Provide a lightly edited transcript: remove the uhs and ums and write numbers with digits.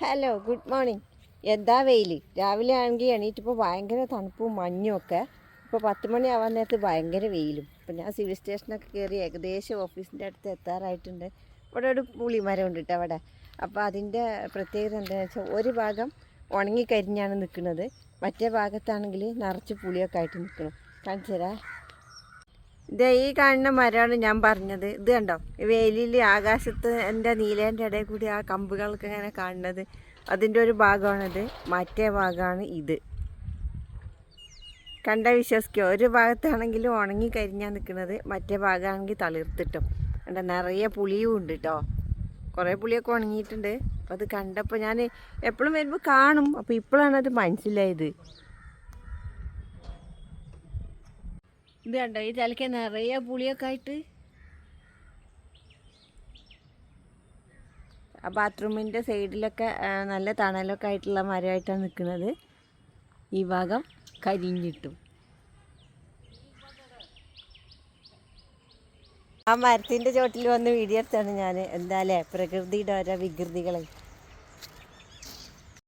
Hello, good morning. എന്താ വെയിൽ! രാവിലെ ആണെങ്കിൽ എണീറ്റിപ്പോൾ ഭയങ്കര തണുപ്പും മഞ്ഞും ഒക്കെ. ഇപ്പോൾ 10 മണിയാവാൻ നേരത്ത് ഭയങ്കര വെയിലും. അപ്പോൾ ഞാൻ സിവിൽ സ്റ്റേഷനൊക്കെ കയറി ഏകദേശം ഓഫീസിൻ്റെ അടുത്ത് എത്താറായിട്ടുണ്ട്. ഇവിടെ ഒരു പുളിമരം ഉണ്ട് കേട്ടോ അവിടെ. അപ്പോൾ അതിൻ്റെ പ്രത്യേകത എന്താണെന്ന് വെച്ചാൽ ഒരു ഭാഗം ഉണങ്ങിക്കരിഞ്ഞാണ് നിൽക്കുന്നത്, മറ്റേ ഭാഗത്താണെങ്കിൽ നിറച്ച് പുളിയൊക്കെ ആയിട്ട് നിൽക്കണം. കാണിച്ചു തരാം. ഈ കാണുന്ന മരമാണ് ഞാൻ പറഞ്ഞത്. ഇത് കണ്ടോ, വെയിലിൽ ആകാശത്ത് എൻ്റെ നീലേൻ്റെ ഇടയിൽ കൂടി ആ കമ്പുകൾക്ക് ഇങ്ങനെ കാണുന്നത്, അതിൻ്റെ ഒരു ഭാഗമാണിത്. മറ്റേ ഭാഗമാണ് ഇത്. കണ്ട വിശ്വസിക്കോ? ഒരു ഭാഗത്താണെങ്കിലും ഉണങ്ങി കരിഞ്ഞാൽ നിൽക്കുന്നത്, മറ്റേ ഭാഗമാണെങ്കിൽ തളിർത്തിട്ടും. കണ്ട നിറയെ പുളിയും ഉണ്ട് കേട്ടോ. കുറേ പുളിയൊക്കെ ഉണങ്ങിയിട്ടുണ്ട്. അപ്പോൾ അത് കണ്ടപ്പോൾ ഞാൻ എപ്പോഴും വരുമ്പോൾ കാണും. അപ്പോൾ ഇപ്പോഴാണ് അത് മനസ്സിലായത്. ഇത് കണ്ടോ, ഈ തലയ്ക്ക് നിറയെ പുളിയൊക്കെ ആയിട്ട്. ആ ബാത്റൂമിൻ്റെ സൈഡിലൊക്കെ നല്ല തണലൊക്കെ ആയിട്ടുള്ള മരമായിട്ടാണ് നിൽക്കുന്നത്. ഈ ഭാഗം കരിഞ്ഞിട്ടും. ആ മരത്തിൻ്റെ ചോട്ടിൽ വന്ന് വീഡിയോ എടുത്താണ് ഞാൻ. എന്തായാലേ പ്രകൃതിയുടെ ഓരോ വികൃതികളെ.